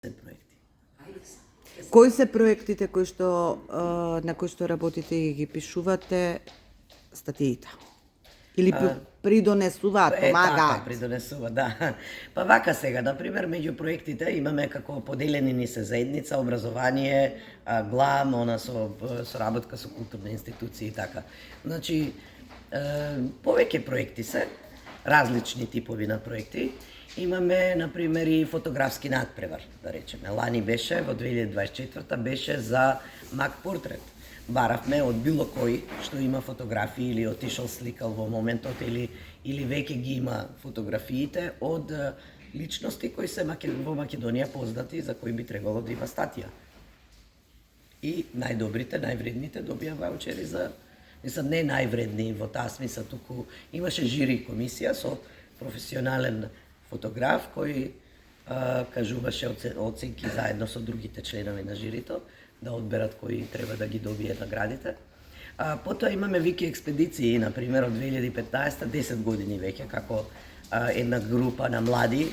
проекти. Кои се проектите на кои што работите и ги пишувате статиите? Или придонесуваат, Така, помагаат? придонесува, да. Па вака сега, например, меѓу проектите имаме како поделени ни се заедница, образование, глам, она со работка со културни институции и така. Значи, повеќе проекти се, различни типови на проекти. Имаме, например, и фотографски надпревар, да речеме. Лани беше, во 2024 беше за Мак портрет. Баравме од било кој што има фотографии или отишол сликал во моментот или веќе ги има фотографиите од личности кои се во Македонија познати за кои би требало да има статија. И најдобрите, највредните добија ваучери за, мислам, не највредни во таа смисла, туку имаше жири комисија со професионален фотограф кој кажуваше оценки заедно со другите членови на жирито да одберат кои треба да ги добие наградите. Потоа имаме Вики експедиции, например, од 2015 10 години веќе, како една група на млади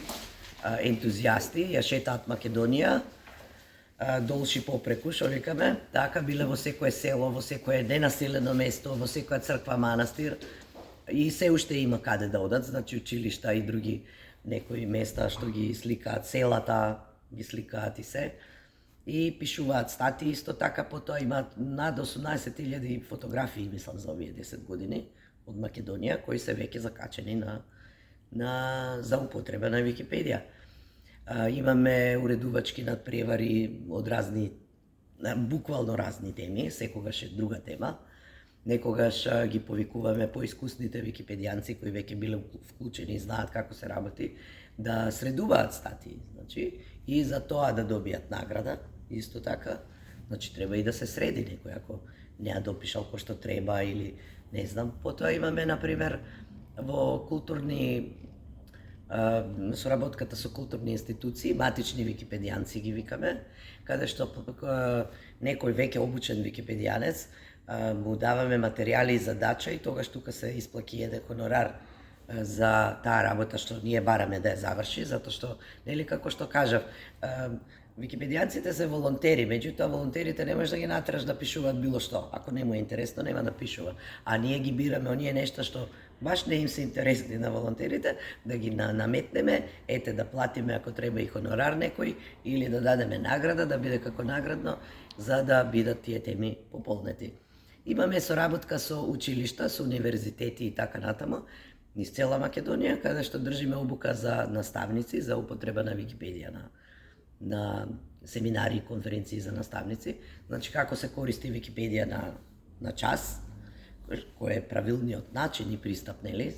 ентузијасти ја шетаат Македонија, долши попреку, што викаме, така биле во секое село, во секое ненаселено место, во секоја црква, манастир, и се уште има каде да одат, значи училишта и други некои места што ги сликаат селата, ги сликаат и се. И пишуваат статии, исто така, потоа имаат над 18.000 фотографии, мислам, за овие 10 години од Македонија, кои се веќе закачени за употреба на Википедија. Имаме уредувачки надпревари од разни, буквално разни теми, секогаш е друга тема. Некогаш ги повикуваме поискусните википедијанци кои веќе биле вклучени и знаат како се работи, да средуваат статии, значи, и за тоа да добијат награда, исто така, значи треба и да се среди некој ако не ја допишал кој што треба или не знам. Потоа имаме, например, во културни соработката со културни институции, матични википедијанци ги викаме, каде што некој веќе обучен википедијанец му даваме материјали и задача и тогаш тука се исплаќи еден хонорар за таа работа што ние бараме да ја заврши, затоа што, нели како што кажав, википедијанците се волонтери, меѓутоа волонтерите не можеш да ги натераш да пишуваат било што. Ако не му е интересно, нема да пишува. А ние ги бираме оние нешта што баш не им се интересни на волонтерите, да ги наметнеме, ете да платиме ако треба и хонорар некој, или да дадеме награда, да биде како наградно, за да бидат тие теми пополнети. Имаме соработка со училишта, со универзитети и така натаму, низ цела Македонија, каде што држиме обука за наставници, за употреба на Википедија, на семинари и конференции за наставници. Значи, како се користи Википедија на час, кој е правилниот начин и пристап, нели?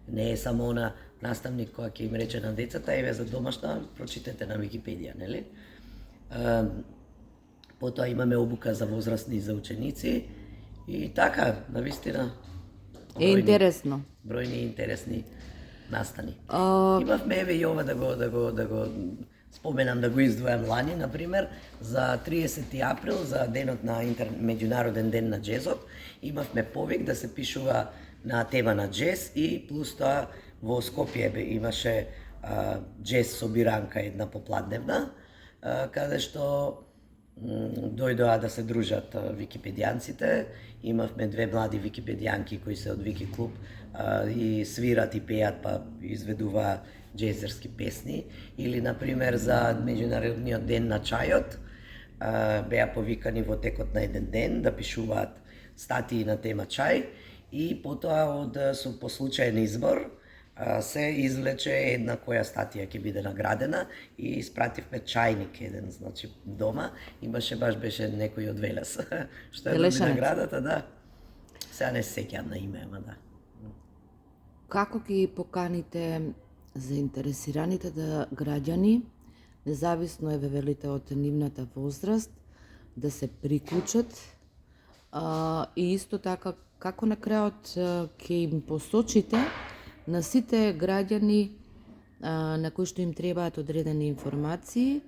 Не е само на наставник која ќе им рече на децата, еве за домашна, прочитете на Википедија, нели? Потоа имаме обука за возрастни и за ученици, и така, навистина, Интересно. Бројни интересни настани. Имавме еве и ова да го споменам, да го издвојам лани, например, за 30 април, за денот на меѓународен ден на џезот, имавме повик да се пишува на тема на џез и плюс тоа во Скопје имаше џез собиранка една попладневна, каде што дојдоа да се дружат википедијанците. Имавме две млади википедијанки кои се од Вики клуб и свират и пеат, па изведуваат џезерски песни. Или, например, за меѓународниот ден на чајот беа повикани во текот на еден ден да пишуваат статии на тема чај и потоа по случаен избор се извлече една која статија ќе биде наградена и испративме чајник еден, значи дома, имаше беше некој од Велес, што е доби наградата, да. Сега не се сеќам на име, ама да. Како ги поканите заинтересираните граѓани, независно еве велите од нивната возраст, да се приклучат и исто така како на крајот ќе им посочите на сите граѓани на кои што им требаат одредени информации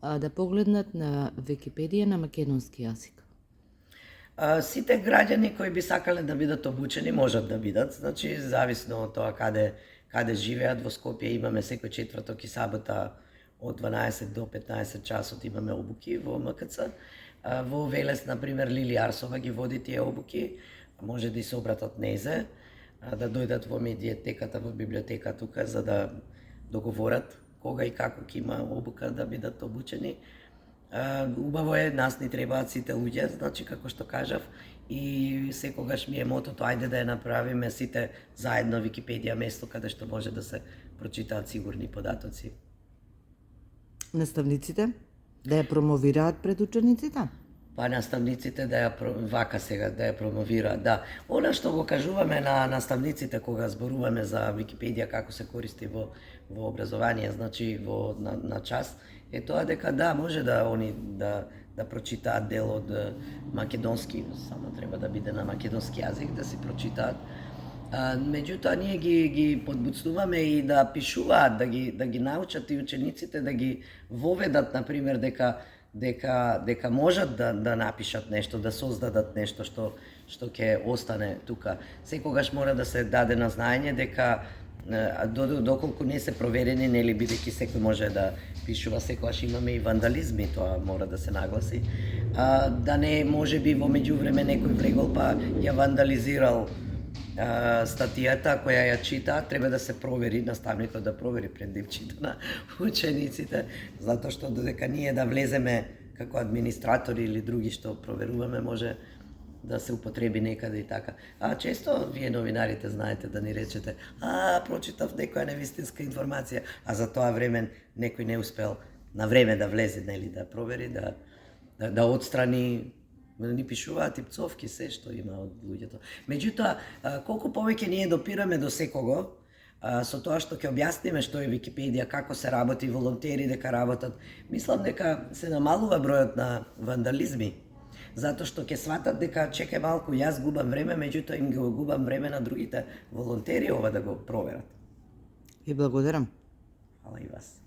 да погледнат на Википедија на македонски јазик? Сите граѓани кои би сакале да бидат обучени можат да бидат, значи зависно од тоа каде живеат. Во Скопје имаме секој четврток и сабота од 12 до 15 часот имаме обуки во МКЦ. Во Велес, например, Лили Арсова ги води тие обуки, може да и се обратат незе, да дојдат во медијатеката, во библиотека тука, за да договорат кога и како ќе има обука да бидат обучени. Убаво е, нас ни требаат сите луѓе, значи како што кажав, и секогаш ми е мотото, ајде да ја направиме сите заедно Википедија место каде што може да се прочитаат сигурни податоци. Наставниците да ја промовираат пред учениците? Па наставниците да ја вака сега да ја промовираат, да. Она што го кажуваме на наставниците кога зборуваме за Википедија како се користи во образование, значи на час, е тоа дека да, може да они да прочитаат дел од македонски, само треба да биде на македонски јазик да си прочитаат. Меѓутоа ние ги подбуцнуваме и да пишуваат, да ги научат и учениците да ги воведат, например, дека можат да напишат нешто, да создадат нешто што ќе остане тука. Секогаш мора да се даде на знаење дека доколку не се проверени, нели, бидејќи секој може да пишува, секогаш имаме и вандализми, тоа мора да се нагласи. Да не може би во меѓувреме некој влегол па ја вандализирал статијата која ја чита, треба да се провери, наставникот да провери пред да чита на учениците, затоа што додека ние да влеземе како администратори или други што проверуваме, може да се употреби некаде и така. Често вие новинарите знаете да ни речете, прочитав некоја невистинска информација, а за тоа време некој не успел на време да влезе, нели, да провери, да отстрани. Ни пишуваат и пцовки, се што има од луѓето. Меѓутоа, колку повеќе ние допираме до секого, со тоа што ќе објасниме што е Википедија, како се работи, волонтери дека работат, мислам дека се намалува бројот на вандализми, затоа што ќе сватат дека чекај малку, јас губам време, меѓутоа им го губам време на другите волонтери ова да го проверат. И благодарам. Фала и вас.